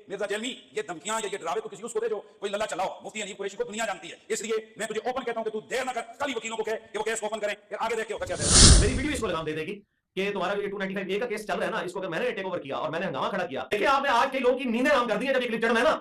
मिर्जा जैलमी, ये धमकियां या ये डरावे तो किसी उसको दे जो कोई लल्ला चलाओ। मुफ्ती हनीफ कुरैशी को दुनिया जानती है, इसलिए मैं तुझे ओपन कहता हूं कि तू देर ना कर, कल ही वकीलों को कह कि वो केस ओपन करें, फिर आगे देख के होगा क्या है। मेरी वीडियो इसको लगाम दे देगी कि तुम्हारा जो 295A का केस चल रहा है ना, इसको अगर मैंने टेक ओवर किया और मैंने हंगामा खड़ा किया, देखिए आपने आज के लोगों की नींदें हराम कर दी है। जब ये क्लिप चढ़ना है ना,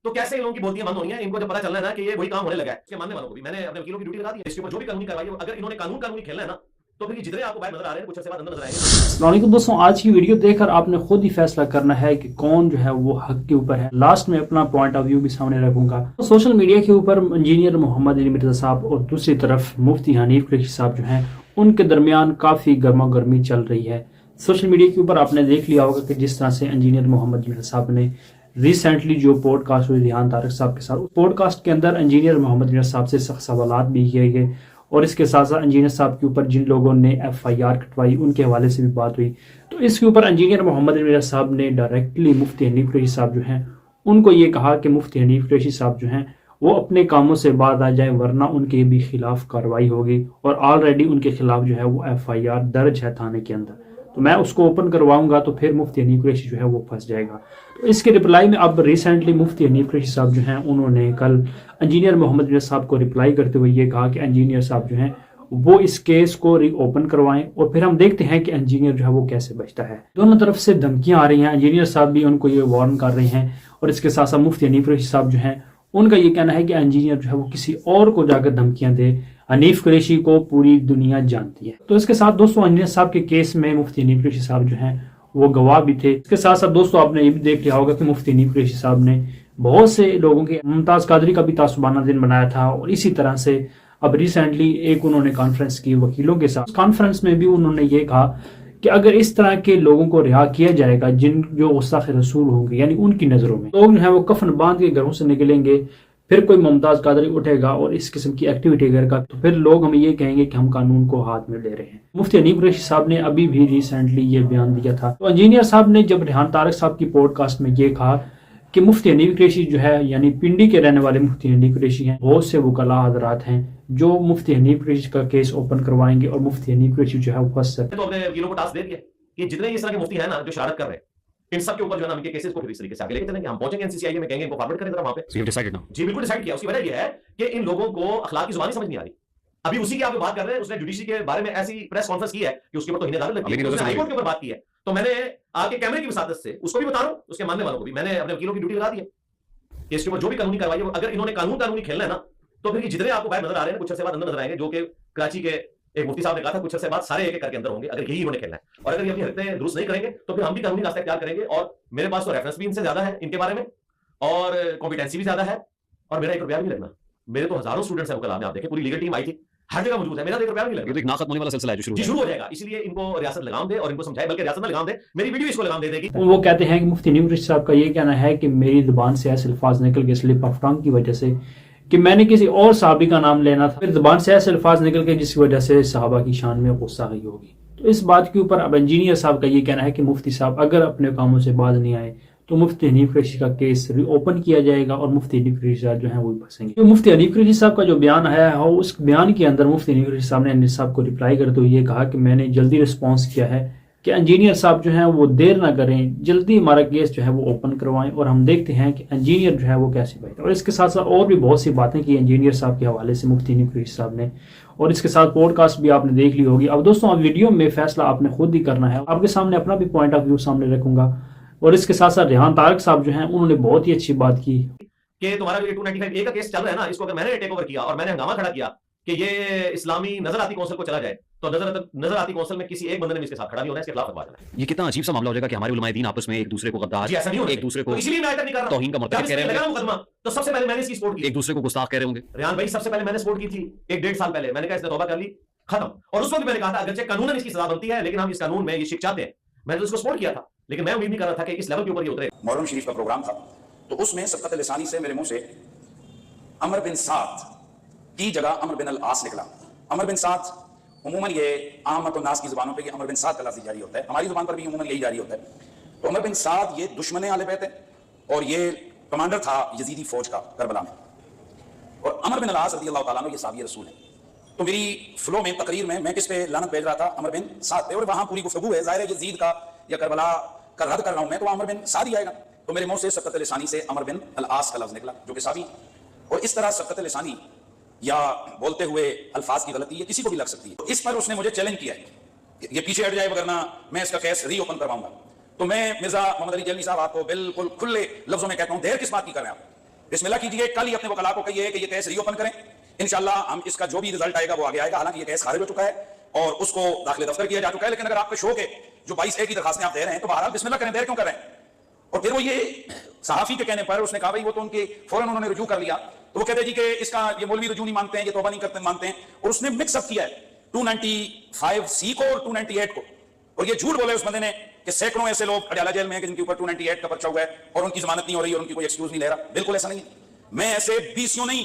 तो कैसे इन लोगों की बोलतियां बंद होनी है, इनको जब पता चलना है ना कि ये वही काम होने लगा है, इसके मानने वालों को भी मैंने अपने वकीलों की ड्यूटी लगा दी है। इसके ऊपर जो भी कानूनी कार्रवाई, अगर इन्होंने कानूनी खेलना है ना, तो फिर जितने आपको बाहर नजर आ रहे हैं कुछ अर्से बाद अंदर नजर आएंगे। अस्सलाम वालेकुम दोस्तों, आज की वीडियो देखकर आपने खुद ही फैसला करना है कि कौन जो है वो हक के ऊपर है। लास्ट में अपना पॉइंट ऑफ व्यू भी सामने रखूंगा। तो सोशल मीडिया के ऊपर इंजीनियर मोहम्मद अली मिर्जा साहब और दूसरी तरफ मुफ्ती हनीफ कुरैशी साहब जो हैं, उनके दरमियान काफ़ी गर्मा गर्मी चल रही है। सोशल मीडिया के ऊपर आपने देख लिया होगा कि जिस तरह से इंजीनियर मोहम्मद मिर्जा साहब ने रिसेंटली जो पॉडकास्ट हुई रिहान तारक साहब के साथ, पॉडकास्ट के अंदर इंजीनियर मोहम्मद मिर्जा साहब से सख्त सवालात भी किए गए और इसके साथ साथ इंजीनियर साहब के ऊपर जिन लोगों ने FIR कटवाई उनके हवाले से भी बात हुई। तो इसके ऊपर इंजीनियर मोहम्मद मिर्जा साहब ने डायरेक्टली मुफ्ती हनीफ कुरैशी साहब जो हैं उनको ये कहा कि मुफ्ती हनीफ कुरैशी साहब जो हैं वो अपने कामों से बाज आ जाए, वरना उनके भी खिलाफ कार्रवाई होगी और ऑलरेडी उनके खिलाफ जो है वो FIR दर्ज है थाने के अंदर। तो मैं उसको ओपन करवाऊंगा तो फिर मुफ्ती हनीफ कुरैशी जो है वो फंस जाएगा। तो इसके रिप्लाई में अब रिसेंटली मुफ्ती हनीफ कुरैशी साहब जो हैं उन्होंने कल इंजीनियर मोहम्मद मिर्जा साहब को रिप्लाई करते हुए ये कहा कि इंजीनियर साहब जो हैं वो इस केस को री ओपन करवाएं और फिर हम देखते हैं कि इंजीनियर जो है वो कैसे बचता है। दोनों तरफ से धमकियां आ रही हैं, इंजीनियर साहब भी उनको ये वार्न कर रहे हैं और इसके साथ साथ मुफ्ती हनीफ कुरैशी साहब जो हैं उनका ये कहना है कि इंजीनियर जो है वो किसी और को जाकर धमकियां दे, हनीफ कुरैशी को पूरी दुनिया जानती है। तो इसके साथ दोस्तों इंजीनियर साहब के केस में मुफ्ती हनीफ कुरैशी साहब जो हैं वो गवाह भी थे। इसके साथ साथ दोस्तों आपने ये भी देख लिया होगा कि मुफ्ती हनीफ कुरैशी साहब ने बहुत से लोगों के मुमताज कादरी का भी तासुबाना दिन बनाया था और इसी तरह से अब रिसेंटली एक उन्होंने कॉन्फ्रेंस की वकीलों के साथ। कॉन्फ्रेंस में भी उन्होंने ये कहा कि अगर इस तरह के लोगों को रिहा किया जाएगा जिन जो गुस्ताखे रसूल होंगे, यानी उनकी नजरों में लोग जो है वो कफन बांध के घरों से निकलेंगे, फिर कोई मुमताज कादरी उठेगा और इस किस्म की एक्टिविटी करेगा, तो फिर लोग हमें ये कहेंगे कि हम कानून को हाथ में ले रहे हैं। मुफ्ती हनीफ कुरैशी साहब ने अभी भी रिसेंटली ये बयान दिया था। तो इंजीनियर साहब ने जब रिहान तारक साहब की पॉडकास्ट में ये कहा कि मुफ्ती हनीफ कुरैशी जो है यानी पिंडी के रहने वाले मुफ्ती हनीफ कुरैशी हैं, बहुत से वकला हजरात हैं जो मुफ्ती हनीफ कुरैशी का केस ओपन करवाएंगे और मुफ्ती हनीफ कुरैशी जो है वो फंस सकते। तो अपने वकीलों को टास्क दे दिया कि जितने इस तरह के मुफ्ती हैं ना जो शरारत कर रहे हैं, इन सब के ऊपर जो है ना इनके केसेस को फिर इस तरीके से आगे लेके चलेंगे। हम पहुंचेंगे NCCI में, कहेंगे इनको फॉरवर्ड करें जरा वहां पे। So you've decided now? जी बिल्कुल डिसाइड किया। उसकी वजह यह है कि इन लोगों को अखलाक की जुबानी समझ नहीं आ रही। अभी उसी की आप बात कर रहे हैं, उसने जुडिशरी के बारे में ऐसी प्रेस कॉन्फ्रेंस की है कि उसके ऊपर तो हिने लगी है, उसने हाई कोर्ट के ऊपर बात की है। तो मैंने आके कैमरे की वसादत से उसको भी बता रहा हूं, उसके मानने वालों को भी मैंने अपने वकीलों की ड्यूटी लगा दी है। इसके ऊपर जो भी कानूनी कार्रवाई, अगर इन्होंने कानूनी खेलना है ना, तो फिर जितने आपको बाहर नजर आ रहे हैं कुछ अर्से बाद अंदर नजर आएंगे, जो कि कराची के एक मुफ्ती साहब ने कहा था कुछ अर्से बाद सारे एक करके अंदर होंगे, अगर यही इन्होंने खेलना है। और अगर ये अपनी हरकतें दुरुस्त नहीं करेंगे तो फिर हम भी कानूनी रास्ता इख्तियार करेंगे। और मेरे पास तो रेफरेंस भी इनसे ज्यादा है इनके बारे में और कॉम्पिटेंसी भी ज्यादा है और मेरा 1 रुपया भी नहीं लगना। मेरे तो हजारों स्टूडेंट्स हैं वो कलाम में, आप देखें पूरी लीगल टीम आई थी, हर जगह मौजूद है, मेरा 1 रुपया भी नहीं ये लगना। तो एक नाकत होने वाला सिलसिला है जो शुरू हो जाएगा। इसलिए इनको रियासत लगाम दे और इनको समझाए, बल्कि रियासत में लगाम दे, मेरी वीडियो इसको लगाम दे देगी। वो कहते हैं कि मुफ्ती हनीफ कुरैशी साहब का ये कहना है कि मेरी जुबान से ऐसे अल्फाज निकल के स्लिप ऑफ टंग की वजह से कि मैंने किसी और सहाबी का नाम लेना था, फिर जुबान से ऐसे अल्फाज निकल के जिसकी वजह से सहाबा की शान में गुस्सा गई होगी। तो इस बात के ऊपर अब इंजीनियर साहब का ये कहना है कि मुफ्ती साहब अगर अपने कामों से बाज नहीं आए तो मुफ्ती हनीफ कुरैशी का केस रीओपन किया जाएगा और मुफ्ती हनीफ कुरैशी साहब जो है वो फंसेंगे। तो मुफ्ती हनीफ कुरैशी साहब का जो बयान आया है उस बयान के अंदर मुफ्ती हनीफ कुरैशी साहब ने इंजीनियर साहब को रिप्लाई करते हुए ये कहा कि मैंने जल्दी रिस्पॉन्स किया है कि इंजीनियर साहब जो हैं वो देर ना करें, जल्दी हमारा केस जो है वो ओपन करवाएं और हम देखते हैं कि इंजीनियर जो है वो कैसे बचता है। और इसके साथ साथ और भी बहुत सी बातें की इंजीनियर साहब के हवाले से मुफ्ती हनीफ कुरैशी साहब ने, और इसके साथ पॉडकास्ट भी आपने देख ली होगी। अब दोस्तों अब वीडियो में फैसला आपने खुद ही करना है, आपके सामने अपना भी पॉइंट ऑफ व्यू सामने रखूंगा। और इसके साथ साथ रिहान तारक साहब जो हैं उन्होंने बहुत ही अच्छी बात की कि तुम्हारा जो 295A का केस चल रहा है ना, इसको अगर मैंने टेक ओवर किया और मैंने हंगामा खड़ा किया कि ये इस्लामी नजर आती कौंसिल को चला जाए, तो नजर आती कौंसिल में किसी एक बंदे ने इसके साथ खड़ा नहीं होना है, इसके खिलाफ फतवा देना है। ये कितना अजीब सा मामला हो जाएगा कि हमारे उलमाए दीन आपस में एक दूसरे को गद्दार, जी ऐसा नहीं होना एक दूसरे को तो इसलिए मैं आयत नहीं कर रहा, तौहीन का मर्तकब कह रहे हैं, मुकदमा तो सबसे पहले मैंने इसकी सपोर्ट की, एक दूसरे को गुस्ताख कह रहे होंगे। रियान भाई सबसे पहले मैंने सपोर्ट की थी 1-1.5 साल पहले, मैंने कहा इसने तौबा कर ली, खत्म। और उस वक्त मैंने कहा था अगरचे कानूनन इसकी सजा बनती है, लेकिन हम इस कानून में ये शिक्षा चाहते हैं, मैंने तो इसको सपोर्ट किया था, लेकिन मैं उम्मीद नहीं कर रहा था कि इस लेवल के ऊपर ये उतरे। मोहर्रम शरीफ का प्रोग्राम था तो उसमें सबकत लिसानी से मेरे मुंह से अमर बिन साद की जगह अमर बिन अल आस निकला। अमर बिन साद उमूमन ये आम तो नास की जुबानों पे ये अमर बिन साद का लफ्ज़ जारी होता है, हमारी जुबान पर भी उमूमन यही जारी होता है। तो अमर बिन साद ये दुश्मन आले बैत है और ये कमांडर था यजीदी फौज का करबला में, और अमर बिन अल आस रज़ी अल्लाह तआला अन्हु ये साहबी रसूल है। तो मेरी फ्लो में तकरीर में मैं किस पे लानत भेज रहा था, अमर बिन साद पे, और वहां पूरी गुफ्तगू है, जाहिर है यजीद का या करबला का रद्द कर रहा हूं मैं, तो अमर बिन साद ही आएगा। तो मेरे मुंह से सबकत लिसानी से अमर बिन अल आस का लफ्ज निकला जो कि सावी, और इस तरह सबकत लिसानी या बोलते हुए अल्फाज की गलती ये किसी को भी लग सकती है। तो इस पर उसने मुझे चैलेंज किया है ये पीछे हट जाए वगरना मैं इसका केस रीओपन करवाऊंगा। तो मैं मिर्जा मोहम्मद अली जलमी साहब आपको बिल्कुल खुले लफ्जों में कहता हूं, देर किस बात की कर रहे हैं आप, बिस्मिल्लाह कीजिए, कल ही अपने वकला को कहिए कि ये केस रीओपन करें, इंशाल्लाह हम इसका जो भी रिजल्ट आएगा वो आगे आएगा। हालांकि ये केस खारिज हो चुका है और उसको दाखिले दफ्तर किया जा चुका है, लेकिन अगर आपके शो के जो 22A की दरखास्तें आप दे रहे हैं तो बहरहाल बिस्मिल्लाह करें, देर क्यों कर रहे हैं। और फिर वो ये सहाफी के कहने पर उसने कहा भाई वो तो उनके फौरन उन्होंने रुजू कर लिया, तो वो कहते जी कि इसका ये मौलवी रुजू नहीं मानते हैं, ये तौबा नहीं करते मानते हैं, और उसने मिक्सअप किया है 295C को और 298 को, और ये झूठ बोले उस बंदे ने कि सैकड़ों ऐसे लोग अडयाला जेल में हैं कि जिनके ऊपर 298 का पर्चा हुआ है और उनकी जमानत नहीं हो रही और उनकी कोई एक्सक्यूज नहीं ले रहा। बिल्कुल ऐसा नहीं है, मैं ऐसे 20 नहीं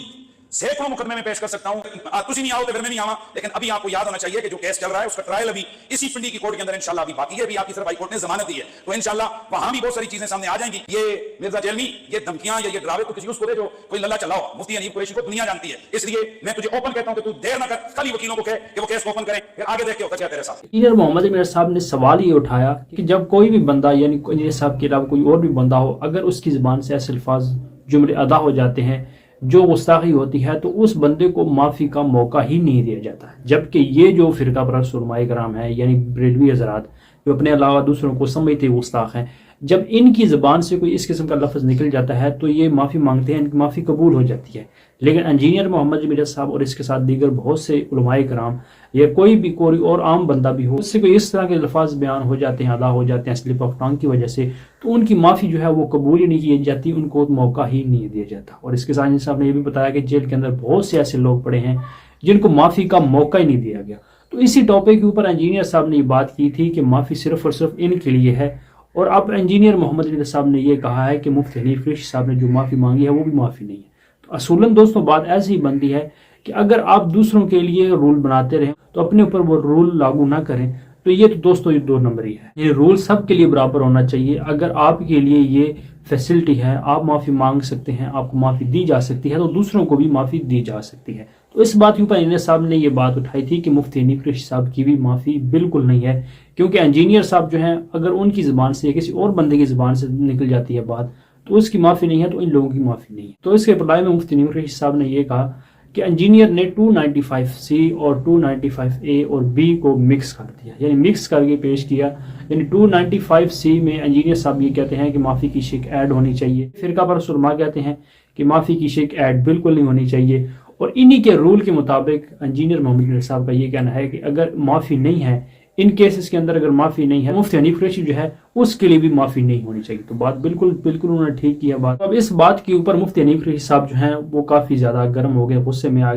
सैकड़ों मुकदमे में पेश कर सकता हूं। तुझी नहीं आओ तो फिर मैं नहीं आवा, लेकिन अभी आपको याद होना चाहिए कि जो केस चल रहा है उसका ट्रायल अभी इसी पिंडी की कोर्ट के अंदर इंशाल्लाह अभी बाकी है, अभी आपकी तरफ हाई कोर्ट ने जमानत दी है, तो इंशाल्लाह वहां भी बहुत सारी चीजें सामने आ जाएंगी। ये मिर्जा जेलमी ये धमकियां या ये डरावे तो किसी उसको दे जो कोई लल्ला चला हो, मुफ्ती अनीब कुरैशी को दुनिया जानती है, इसलिए मैं तुझे ओपन कहता हूं कि तू देर ना कर, कल ही वकीलों को कहे कि वो केस ओपन करें, फिर आगे देख के होता क्या तेरे साथ। इंजीनियर मोहम्मद अली साहब ने सवाल ये उठाया कि जब कोई भी बंदा यानी इंजीनियर साहब के अलावा कोई और भी बंदा हो, अगर उसकी जुबान से ऐसे अल्फाज जुमले अदा हो जाते हैं जो गुस्ताखी होती है तो उस बंदे को माफ़ी का मौका ही नहीं दिया जाता है। जबकि ये जो फ़िरका परस्त उलमाए कराम है यानी बरेलवी हज़रात जो अपने अलावा दूसरों को समझते गुस्ताख हैं, जब इनकी ज़बान से कोई इस किस्म का लफ्ज़ निकल जाता है तो ये माफ़ी मांगते हैं, इनकी माफ़ी कबूल हो जाती है। लेकिन इंजीनियर मोहम्मद अली साहब और इसके साथ दीगर बहुत से उलमाए कराम या कोई भी कोई और आम बंदा भी हो, उससे कोई इस तरह के अल्फाज बयान हो जाते हैं, अदा हो जाते हैं स्लिप ऑफ टंग की वजह से, तो उनकी माफ़ी जो है वो कबूल ही नहीं की जाती, उनको मौका ही नहीं दिया जाता। और इसके साथ साहब ने यह भी बताया कि जेल के अंदर बहुत से ऐसे लोग पड़े हैं जिनको माफ़ी का मौका ही नहीं दिया गया। तो इसी टॉपिक के ऊपर इंजीनियर साहब ने ये बात की थी कि माफ़ी सिर्फ और सिर्फ इनके लिए है, और अब इंजीनियर मोहम्मद अली साहब ने यह कहा है कि मुफ्ती हनीफ कुरैशी साहब ने जो माफ़ी मांगी है वो भी माफ़ी नहीं है। तो असूलन दोस्तों बात ऐसी ही बनती है कि अगर आप दूसरों के लिए रूल बनाते रहें तो अपने ऊपर वो रूल लागू ना करें, तो ये तो दोस्तों ये 2 नंबरी है। ये रूल सब के लिए बराबर होना चाहिए। अगर आपके लिए ये फैसिलिटी है, आप माफ़ी मांग सकते हैं, आपको माफ़ी दी जा सकती है, तो दूसरों को भी माफ़ी दी जा सकती है। तो इस बात के ऊपर इंजीनियर साहब ने ये बात उठाई थी कि मुफ्ती हनीफ कुरैशी साहब की भी माफ़ी बिल्कुल नहीं है, क्योंकि इंजीनियर साहब जो हैं अगर उनकी ज़बान से किसी और बंदे की ज़बान से निकल जाती है बात तो उसकी माफ़ी नहीं है, तो इन लोगों की माफ़ी नहीं है। तो इसके रिप्लाई में मुफ्ती हनीफ कुरैशी साहब ने ये कहा कि इंजीनियर ने 295C और 295A और B को मिक्स कर दिया, यानी मिक्स करके पेश किया। यानी 295C में इंजीनियर साहब ये कहते हैं कि माफ़ी की शिक ऐड होनी चाहिए, फ़िरका परस्त उलमा कहते हैं कि माफ़ी की शिक ऐड बिल्कुल नहीं होनी चाहिए, और इन्हीं के रूल के मुताबिक इंजीनियर मोहम्मद अली साहब का ये कहना है कि अगर माफ़ी नहीं है, इन केसेस के अंदर अगर माफ़ी नहीं है, मुफ्ती हनीफ कुरैशी जो है उसके लिए भी माफ़ी नहीं होनी चाहिए। तो बात बिल्कुल उन्होंने ठीक किया बात। अब इस बात के ऊपर मुफ्ती हनीफ कुरैशी साहब जो हैं वो काफ़ी ज़्यादा गर्म हो गए, गुस्से में आ गए।